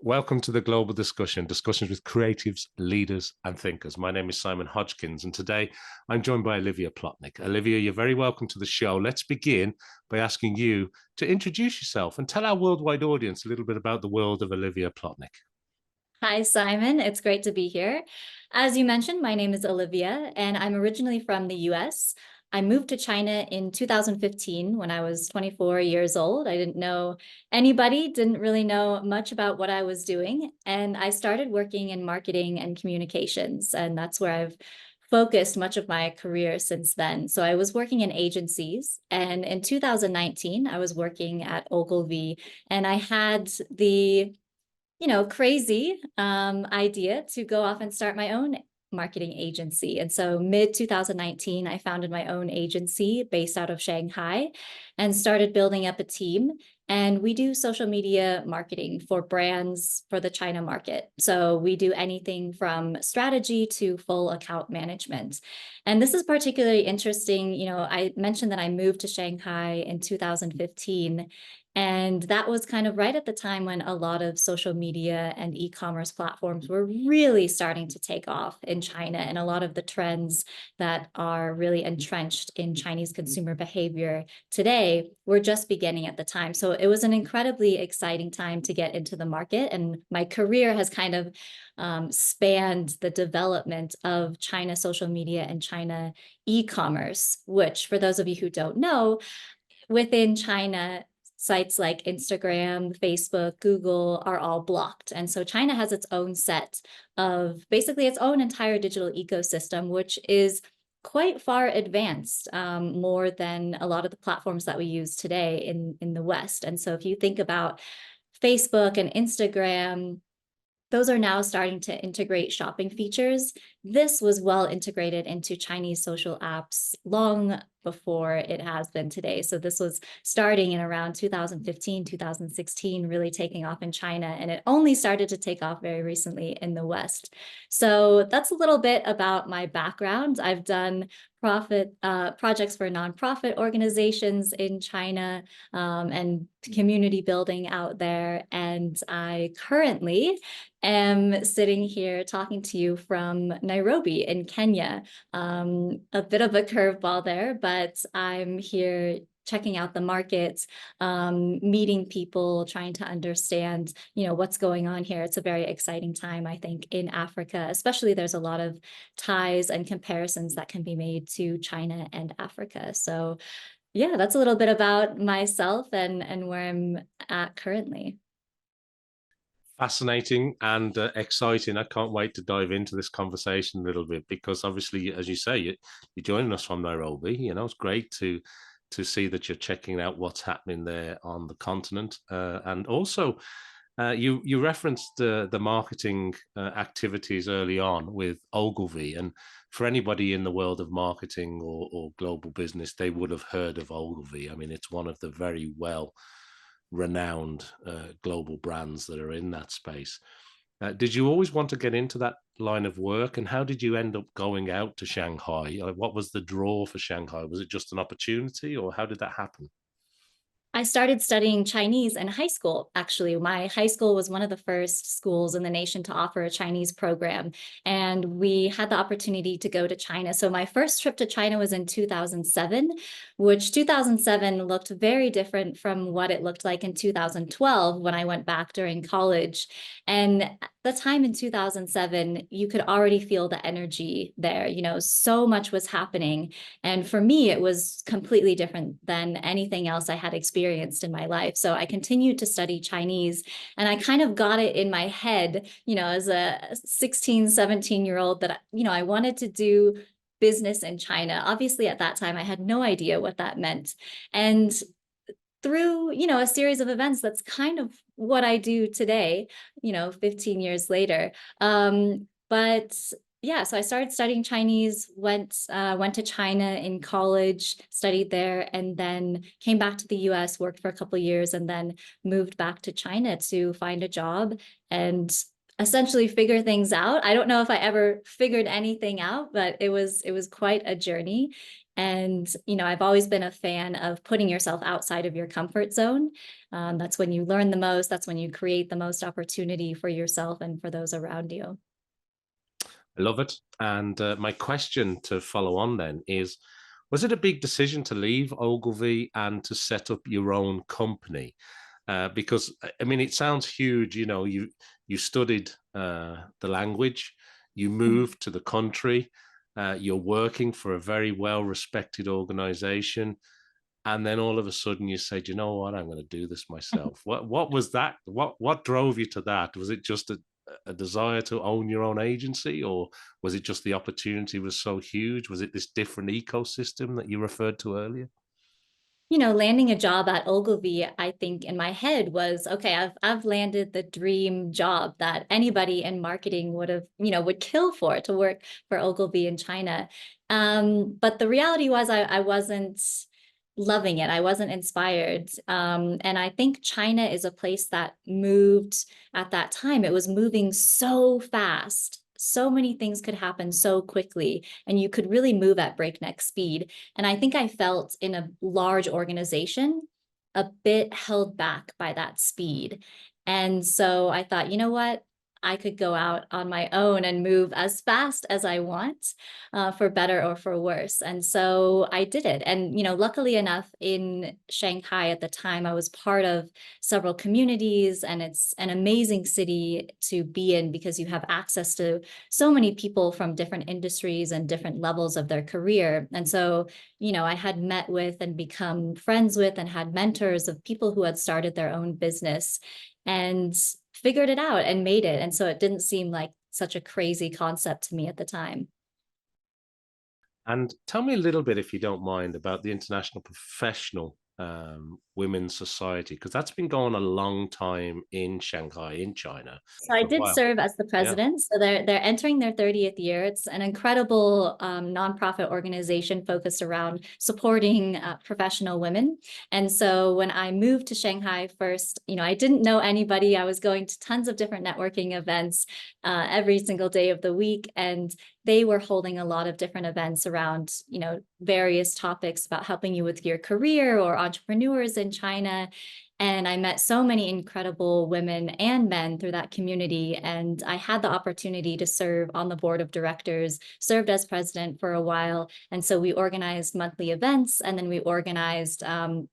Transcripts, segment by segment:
Welcome to the Global Discussion, discussions with creatives, leaders, and thinkers. My name is Simon Hodgkins, and today I'm joined by Olivia Plotnick. Olivia, you're very welcome to the show. Let's begin by asking you to introduce yourself and tell our worldwide audience a little bit about the world of Olivia Plotnick. Hi, Simon. It's great to be here. As you mentioned, my name is Olivia, and I'm originally from the US. I moved to China in 2015 when I was 24 years old. I didn't know anybody, didn't really know much about what I was doing. And I started working in marketing and communications, and that's where I've focused much of my career since then. So I was working in agencies, and in 2019, I was working at Ogilvy, and I had the crazy idea to go off and start my own marketing agency. And so mid 2019, I founded my own agency based out of Shanghai and started building up a team. And we do social media marketing for brands for the China market. So we do anything from strategy to full account management. And this is particularly interesting. I mentioned that I moved to Shanghai in 2015. And that was kind of right at the time when a lot of social media and e-commerce platforms were really starting to take off in China. And a lot of the trends that are really entrenched in Chinese consumer behavior today were just beginning at the time. So it was an incredibly exciting time to get into the market. And my career has kind of spanned the development of China social media and China e-commerce, which for those of you who don't know, within China, sites like Instagram, Facebook, Google are all blocked. And so China has its own set of basically its own entire digital ecosystem, which is quite far advanced, more than a lot of the platforms that we use today in the West. And so if you think about Facebook and Instagram, those are now starting to integrate shopping features. This was well integrated into Chinese social apps long before it has been today. So this was starting in around 2015, 2016, really taking off in China. And it only started to take off very recently in the West. So that's a little bit about my background. I've done projects for nonprofit organizations in China, and community building out there. And I currently am sitting here talking to you from Nairobi in Kenya. A bit of a curveball there, but I'm here checking out the markets, meeting people, trying to understand, what's going on here. It's a very exciting time, I think, in Africa, especially there's a lot of ties and comparisons that can be made to China and Africa. So yeah, that's a little bit about myself and where I'm at currently. Fascinating and exciting. I can't wait to dive into this conversation a little bit because obviously, as you say, you're joining us from Nairobi. It's great to see that you're checking out what's happening there on the continent, and also you referenced the marketing activities early on with Ogilvy, and for anybody in the world of marketing or global business, they would have heard of Ogilvy. I mean, it's one of the very well renowned global brands that are in that space. Did you always want to get into that line of work, and how did you end up going out to Shanghai? What was the draw for Shanghai? Was it just an opportunity, or how did that happen? I started studying Chinese in high school, actually. My high school was one of the first schools in the nation to offer a Chinese program, and we had the opportunity to go to China. So my first trip to China was in 2007, which 2007 looked very different from what it looked like in 2012 when I went back during college. And at the time in 2007, you could already feel the energy there. So much was happening. And for me, it was completely different than anything else I had experienced in my life. So I continued to study Chinese, and I kind of got it in my head, as a 16, 17-year-old that, I wanted to do business in China. Obviously, at that time, I had no idea what that meant. And through, a series of events, that's kind of what I do today, 15 years later. But yeah, so I started studying Chinese, went to China in college, studied there, and then came back to the US, worked for a couple of years, and then moved back to China to find a job and essentially figure things out. I don't know if I ever figured anything out, but it was quite a journey. And, I've always been a fan of putting yourself outside of your comfort zone. That's when you learn the most. That's when you create the most opportunity for yourself and for those around you. I love it. And my question to follow on then is, was it a big decision to leave Ogilvy and to set up your own company? Because I mean, it sounds huge. You studied the language, you moved to the country, you're working for a very well-respected organization, and then all of a sudden you said, you know what, I'm going to do this myself. What was that? What drove you to that? Was it just a desire to own your own agency, or was it just the opportunity was so huge? Was it this different ecosystem that you referred to earlier? Landing a job at Ogilvy, I think in my head was, okay, I've landed the dream job that anybody in marketing would kill for, to work for Ogilvy in China. But the reality was I wasn't loving it. I wasn't inspired. And I think China is a place that moved at that time. It was moving so fast. So many things could happen so quickly, and you could really move at breakneck speed. And I think I felt in a large organization a bit held back by that speed. And so I thought, you know what? I could go out on my own and move as fast as I want, for better or for worse. And so I did it. And, luckily enough, in Shanghai at the time, I was part of several communities, and it's an amazing city to be in because you have access to so many people from different industries and different levels of their career. And so, I had met with and become friends with and had mentors of people who had started their own business and figured it out and made it. And so it didn't seem like such a crazy concept to me at the time. And tell me a little bit, if you don't mind, about the International Professional Women's Society, because that's been going a long time in Shanghai, in China, So I for a did while. serve as the Yeah. president. So they're entering their 30th year. It's an incredible nonprofit organization focused around supporting professional women. And so when I moved to Shanghai first, I didn't know anybody. I was going to tons of different networking events every single day of the week, and they were holding a lot of different events around, various topics about helping you with your career or entrepreneurs in China. And I met so many incredible women and men through that community. And I had the opportunity to serve on the board of directors, served as president for a while. And so we organized monthly events, and then we organized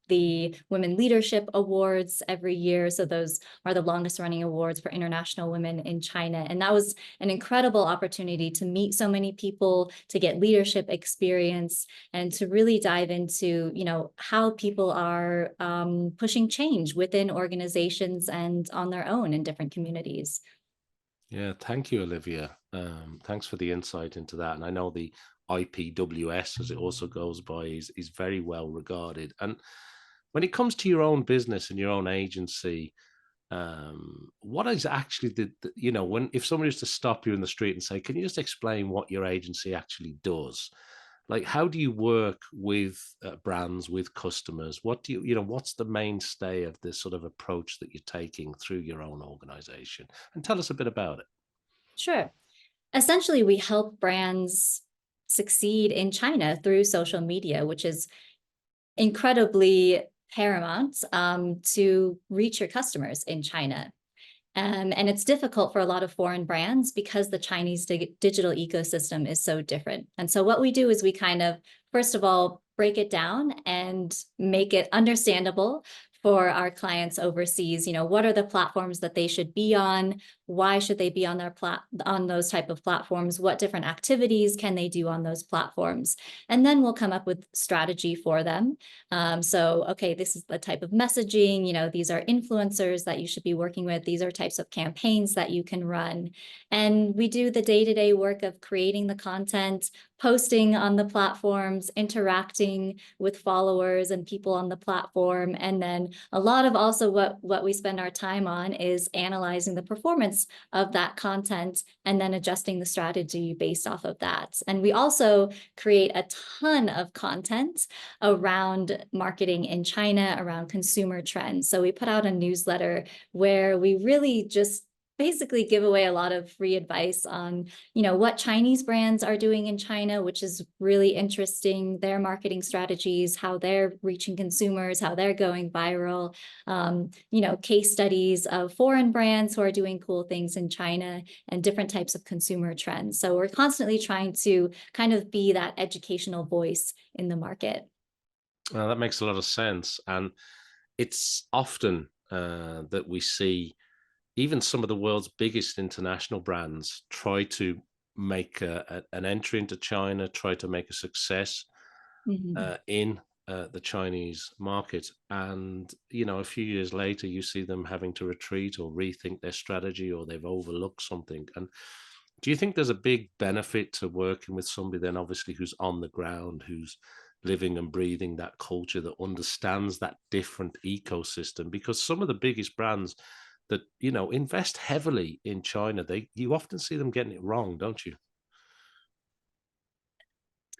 the Women Leadership Awards every year. So those are the longest running awards for international women in China. And that was an incredible opportunity to meet so many people, to get leadership experience, and to really dive into, how people are pushing change within organizations and on their own in different communities. Yeah, thank you, Olivia. Thanks for the insight into that. And I know the IPWS, as it also goes by, is very well regarded. And when it comes to your own business and your own agency, what is actually when if somebody was to stop you in the street and say, can you just explain what your agency actually does? Like, how do you work with brands, with customers? What do what's the mainstay of this sort of approach that you're taking through your own organization? And tell us a bit about it. Sure. Essentially, we help brands succeed in China through social media, which is incredibly paramount to reach your customers in China. And it's difficult for a lot of foreign brands because the Chinese digital ecosystem is so different. And so what we do is we kind of, first of all, break it down and make it understandable for our clients overseas. What are the platforms that they should be on? Why should they be on on those type of platforms? What different activities can they do on those platforms? And then we'll come up with strategy for them. So, okay, this is the type of messaging, these are influencers that you should be working with. These are types of campaigns that you can run. And we do the day-to-day work of creating the content, posting on the platforms, interacting with followers and people on the platform. And then a lot of also what we spend our time on is analyzing the performance of that content and then adjusting the strategy based off of that. And we also create a ton of content around marketing in China, around consumer trends. So we put out a newsletter where we really just basically give away a lot of free advice on, what Chinese brands are doing in China, which is really interesting, their marketing strategies, how they're reaching consumers, how they're going viral, case studies of foreign brands who are doing cool things in China and different types of consumer trends. So we're constantly trying to kind of be that educational voice in the market. That makes a lot of sense. And it's often that we see even some of the world's biggest international brands try to make an entry into China, try to make a success Mhm. in the Chinese market. And, a few years later, you see them having to retreat or rethink their strategy, or they've overlooked something. And do you think there's a big benefit to working with somebody then, obviously, who's on the ground, who's living and breathing that culture, that understands that different ecosystem? Because some of the biggest brands that, invest heavily in China, you often see them getting it wrong, don't you?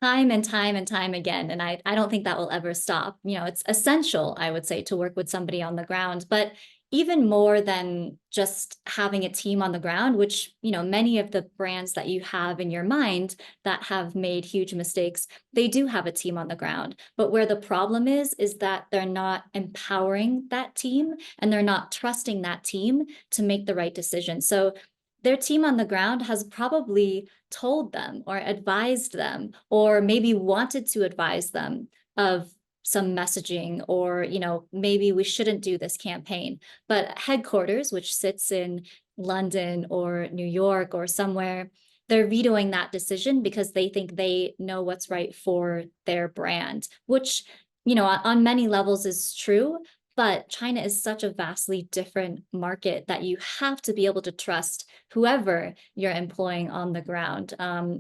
Time and time and time again. And I don't think that will ever stop. It's essential, I would say, to work with somebody on the ground. But even more than just having a team on the ground, which, many of the brands that you have in your mind that have made huge mistakes, they do have a team on the ground. But where the problem is that they're not empowering that team and they're not trusting that team to make the right decision. So their team on the ground has probably told them or advised them or maybe wanted to advise them of some messaging or maybe we shouldn't do this campaign, but headquarters, which sits in London or New York or somewhere, they're vetoing that decision because they think they know what's right for their brand, which on many levels is true. But China is such a vastly different market that you have to be able to trust whoever you're employing on the ground.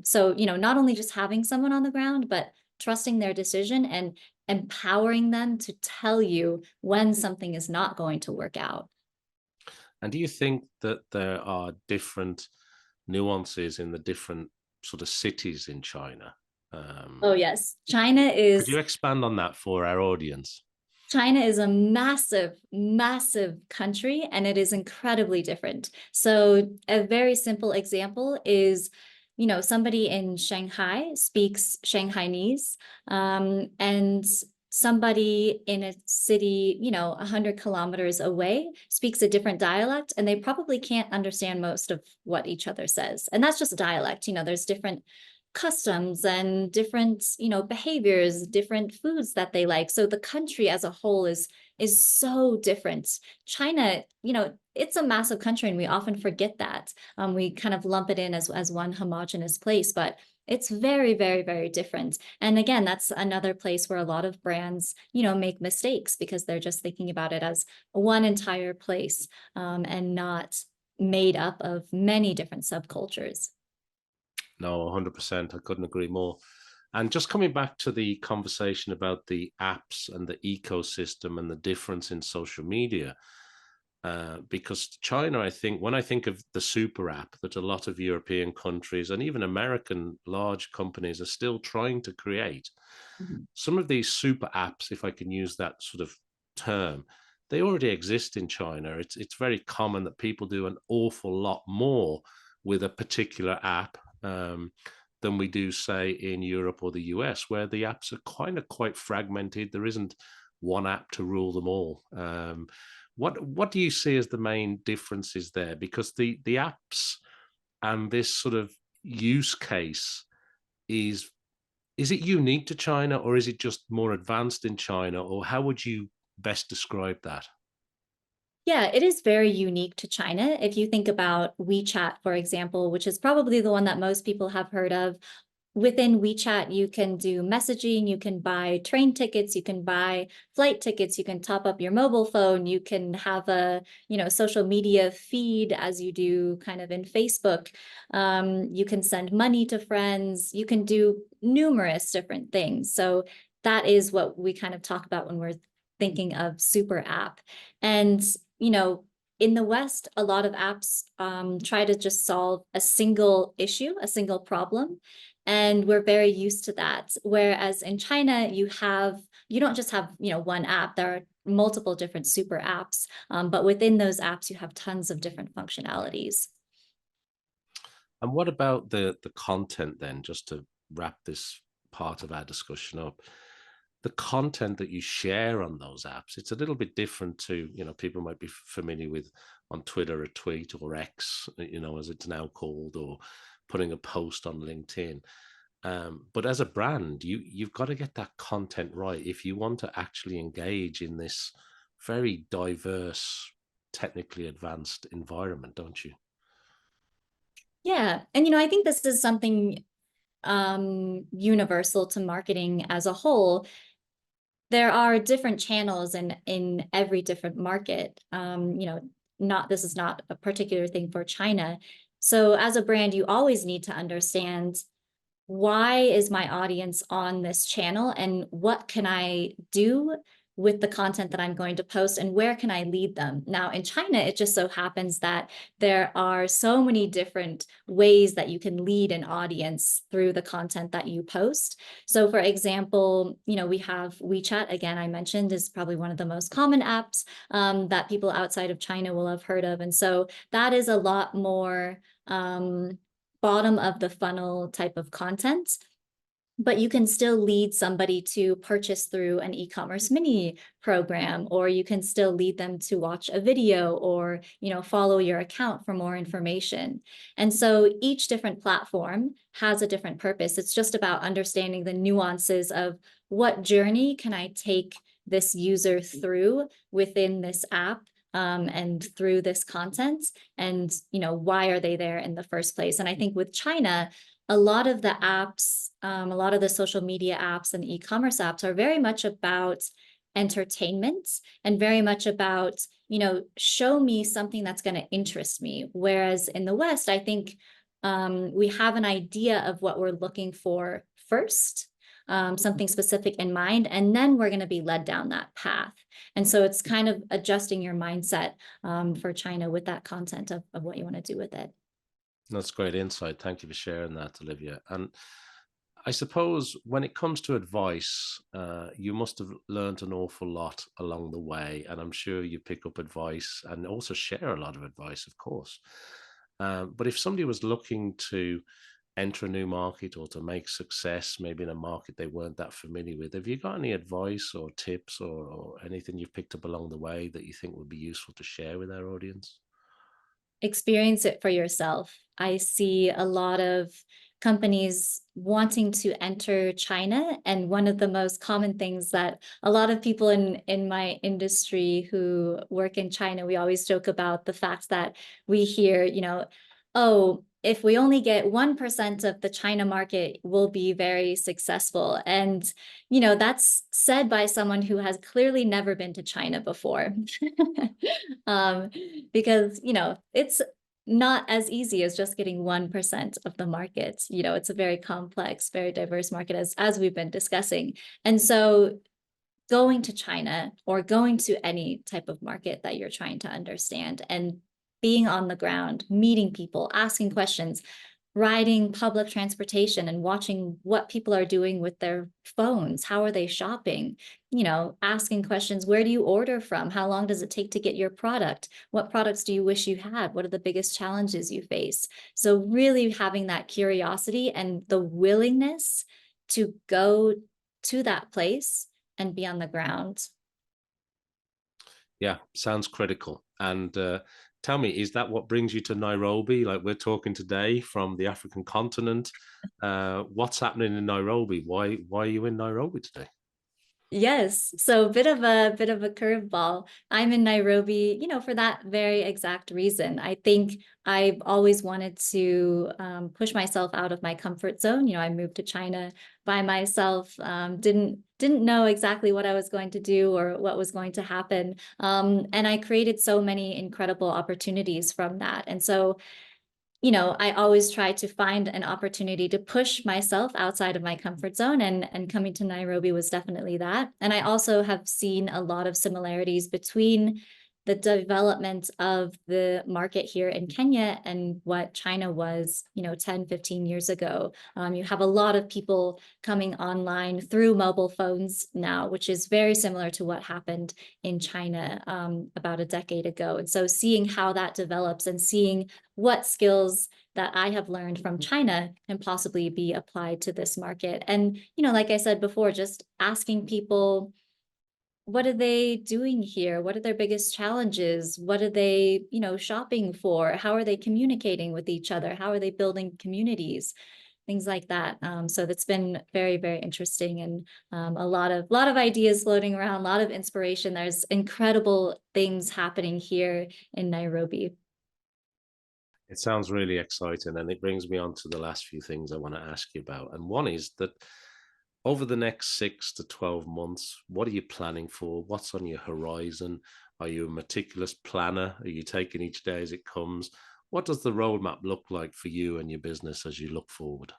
So, not only just having someone on the ground, but trusting their decision and empowering them to tell you when something is not going to work out. And do you think that there are different nuances in the different sort of cities in China? Oh, yes. China Could is you expand on that for our audience? China is a massive, massive country, and it is incredibly different. So, a very simple example is, somebody in Shanghai speaks Shanghainese, and somebody in a city, 100 kilometers away speaks a different dialect, and they probably can't understand most of what each other says. And that's just dialect. There's different customs and different behaviors, different foods that they like. So the country as a whole is so different. China, it's a massive country and we often forget that. We kind of lump it in as one homogenous place, but it's very, very, very different. And again, that's another place where a lot of brands make mistakes because they're just thinking about it as one entire place, and not made up of many different subcultures. No, 100%. I couldn't agree more. And just coming back to the conversation about the apps and the ecosystem and the difference in social media, because China, I think, when I think of the super app that a lot of European countries and even American large companies are still trying to create, Mhm. some of these super apps, if I can use that sort of term, they already exist in China. It's very common that people do an awful lot more with a particular app than we do, say, in Europe or the US, where the apps are kind of quite fragmented. There isn't one app to rule them all. What do you see as the main differences there? Because the apps and this sort of use case is is it unique to China, or is it just more advanced in China, or how would you best describe that? Yeah, it is very unique to China. If you think about WeChat, for example, which is probably the one that most people have heard of, within WeChat, you can do messaging, you can buy train tickets, you can buy flight tickets, you can top up your mobile phone, you can have a, social media feed as you do kind of in Facebook. You can send money to friends, you can do numerous different things. So that is what we kind of talk about when we're thinking of super app. And, you know, in the West, a lot of apps try to just solve a single issue, a single problem. And we're very used to that. Whereas in China, you don't just have, one app. There are multiple different super apps, but within those apps, you have tons of different functionalities. And what about the content then, just to wrap this part of our discussion up? The content that you share on those apps, it's a little bit different to, people might be familiar with on Twitter, a tweet, or X, as it's now called, or putting a post on LinkedIn. But as a brand, you've got to get that content right if you want to actually engage in this very diverse, technically advanced environment, don't you? Yeah. And, I think this is something universal to marketing as a whole. There are different channels in every different market. This is not a particular thing for China. So as a brand, you always need to understand, why is my audience on this channel, and what can I do with the content that I'm going to post, and where can I lead them? Now, in China, it just so happens that there are so many different ways that you can lead an audience through the content that you post. So for example, we have WeChat, again, I mentioned, is probably one of the most common apps that people outside of China will have heard of. And so that is a lot more bottom of the funnel type of content, but you can still lead somebody to purchase through an e-commerce mini program, or you can still lead them to watch a video, or, follow your account for more information. And so each different platform has a different purpose. It's just about understanding the nuances of, what journey can I take this user through within this app, and through this content, and why are they there in the first place. And I think with China, a lot of the apps, a lot of the social media apps and e-commerce apps are very much about entertainment, and very much about, show me something that's going to interest me. Whereas in the West, I think we have an idea of what we're looking for first, something specific in mind, and then we're going to be led down that path. And so it's kind of adjusting your mindset for China with that content of what you want to do with it. That's great insight. Thank you for sharing that, Olivia. And I suppose when it comes to advice, you must have learned an awful lot along the way. And I'm sure you pick up advice and also share a lot of advice, of course. But if somebody was looking to enter a new market or to make success, maybe in a market they weren't that familiar with, have you got any advice or tips, or anything you've picked up along the way that you think would be useful to share with our audience? Experience it for yourself. I see a lot of companies wanting to enter China, and one of the most common things that a lot of people in my industry who work in China, we always joke about the fact that we hear, oh, if we only get 1% of the China market, we'll be very successful. And, that's said by someone who has clearly never been to China before. um, because, it's not as easy as just getting 1% of the market. It's a very complex, very diverse market, as we've been discussing. And so going to China, or going to any type of market that you're trying to understand, and being on the ground, meeting people, asking questions, riding public transportation and watching what people are doing with their phones. How are they shopping? Asking questions, where do you order from? How long does it take to get your product? What products do you wish you had? What are the biggest challenges you face? So really having that curiosity and the willingness to go to that place and be on the ground. Yeah, sounds critical. And tell me, is that what brings you to Nairobi? Like, we're talking today from the African continent. What's happening in Nairobi? Why are you in Nairobi today? Yes, so a bit of a curveball. I'm in Nairobi, for that very exact reason. I think I've always wanted to push myself out of my comfort zone. I moved to China by myself, didn't know exactly what I was going to do or what was going to happen, and I created so many incredible opportunities from that. And so I always try to find an opportunity to push myself outside of my comfort zone, and coming to Nairobi was definitely that. And I also have seen a lot of similarities between the development of the market here in Kenya and what China was, 10, 15 years ago. You have a lot of people coming online through mobile phones now, which is very similar to what happened in China about a decade ago. And so seeing how that develops and seeing what skills that I have learned from China can possibly be applied to this market. And, like I said before, just asking people, what are they doing here? What are their biggest challenges? What are they, shopping for? How are they communicating with each other? How are they building communities? Things like that. So that's been very, very interesting, and a lot of ideas floating around, a lot of inspiration. There's incredible things happening here in Nairobi. It sounds really exciting, and it brings me on to the last few things I want to ask you about. And one is that over the next 6 to 12 months, what are you planning for? What's on your horizon? Are you a meticulous planner? Are you taking each day as it comes? What does the roadmap look like for you and your business as you look forward?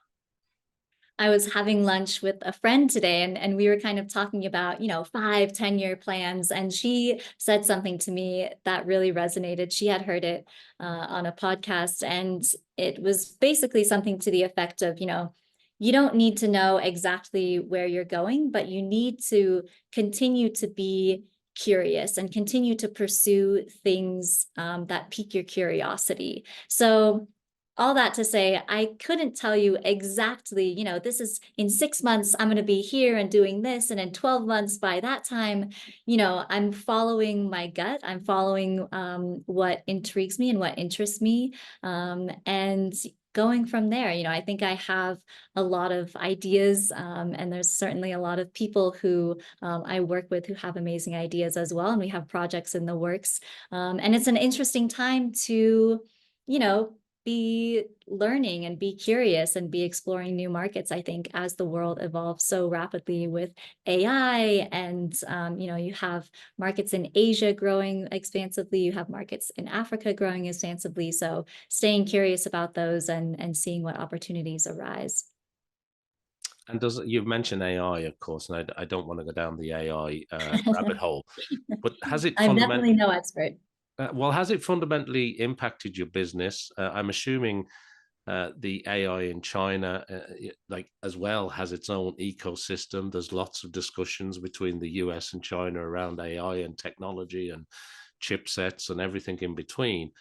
I was having lunch with a friend today, and we were kind of talking about, 5, 10-year plans. And she said something to me that really resonated. She had heard it on a podcast, and it was basically something to the effect of, you don't need to know exactly where you're going, but you need to continue to be curious and continue to pursue things that pique your curiosity. So all that to say, I couldn't tell you exactly, this is in 6 months, I'm going to be here and doing this. And in 12 months, by that time, I'm following my gut. I'm following what intrigues me and what interests me. And going from there, I think I have a lot of ideas. And there's certainly a lot of people who I work with who have amazing ideas as well. And we have projects in the works. And it's an interesting time to, you know, be learning and be curious and be exploring new markets, I think, as the world evolves so rapidly with AI. And, you have markets in Asia growing expansively, you have markets in Africa growing expansively. So staying curious about those and seeing what opportunities arise. And does you've mentioned AI, of course, and I don't want to go down the AI rabbit hole, but has it I'm definitely no expert. has it fundamentally impacted your business? I'm assuming the AI in China, like as well, has its own ecosystem. There's lots of discussions between the US and China around AI and technology and chipsets and everything in between.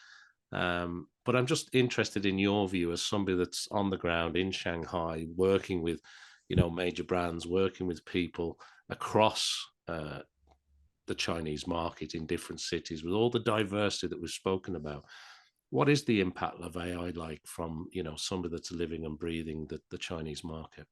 But I'm just interested in your view as somebody that's on the ground in Shanghai, working with, major brands, working with people across the Chinese market in different cities, with all the diversity that we've spoken about. What is the impact of AI like from, somebody that's living and breathing the Chinese market?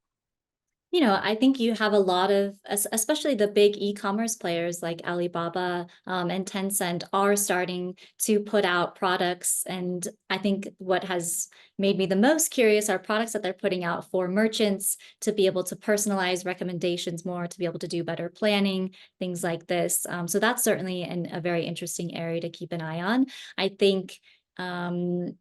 I think you have a lot of, especially the big e-commerce players like Alibaba and Tencent are starting to put out products. And I think what has made me the most curious are products that they're putting out for merchants to be able to personalize recommendations more, to be able to do better planning, things like this. So that's certainly a very interesting area to keep an eye on. I think um,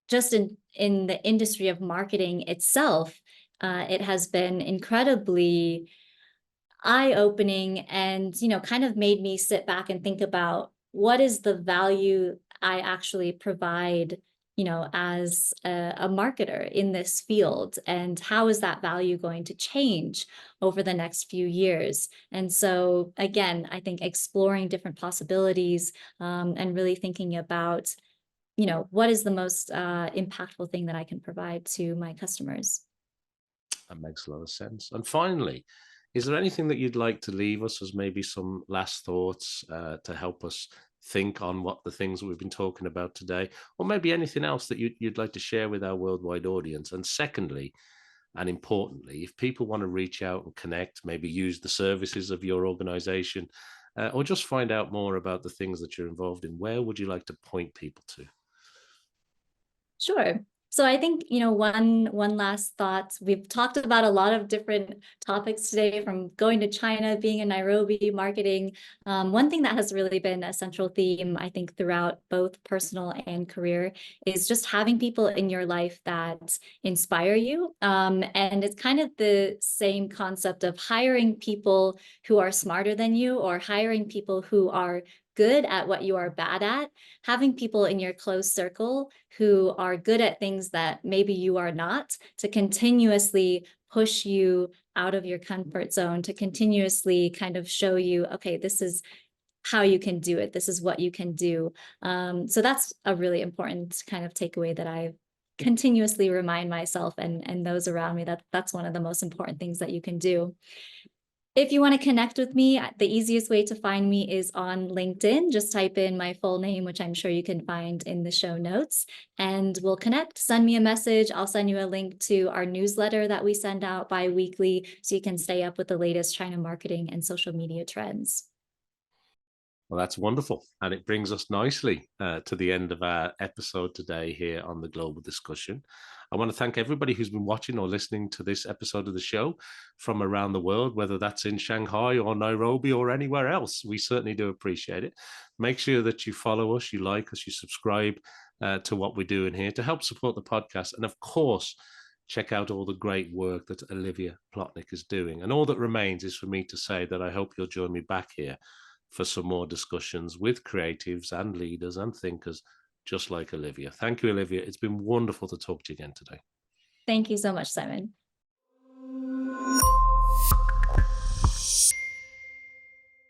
just in the industry of marketing itself, it has been incredibly eye-opening and, kind of made me sit back and think about what is the value I actually provide, as a marketer in this field, and how is that value going to change over the next few years. And so, again, I think exploring different possibilities and really thinking about, what is the most impactful thing that I can provide to my customers. That makes a lot of sense. And finally, is there anything that you'd like to leave us as maybe some last thoughts to help us think on what the things that we've been talking about today, or maybe anything else that you'd like to share with our worldwide audience? And secondly, and importantly, if people want to reach out and connect, maybe use the services of your organization, or just find out more about the things that you're involved in, where would you like to point people to? Sure. So I think, one last thought. We've talked about a lot of different topics today, from going to China, being in Nairobi, marketing. One thing that has really been a central theme, I think, throughout both personal and career is just having people in your life that inspire you. And it's kind of the same concept of hiring people who are smarter than you, or hiring people who are good at what you are bad at. Having people in your close circle who are good at things that maybe you are not, to continuously push you out of your comfort zone, to continuously kind of show you, okay, this is how you can do it. This is what you can do. So that's a really important kind of takeaway that I continuously remind myself and those around me, that that's one of the most important things that you can do. If you want to connect with me, the easiest way to find me is on LinkedIn. Just type in my full name, which I'm sure you can find in the show notes, and we'll connect. Send me a message. I'll send you a link to our newsletter that we send out bi-weekly, so you can stay up with the latest China marketing and social media trends. Well, that's wonderful. And it brings us nicely to the end of our episode today here on the Global Discussion. I want to thank everybody who's been watching or listening to this episode of the show from around the world, whether that's in Shanghai or Nairobi or anywhere else. We certainly do appreciate it. Make sure that you follow us, you like us, you subscribe to what we're doing here to help support the podcast. And of course, check out all the great work that Olivia Plotnick is doing. And all that remains is for me to say that I hope you'll join me back here for some more discussions with creatives and leaders and thinkers just like Olivia. Thank you, Olivia. It's been wonderful to talk to you again today. Thank you so much, Simon.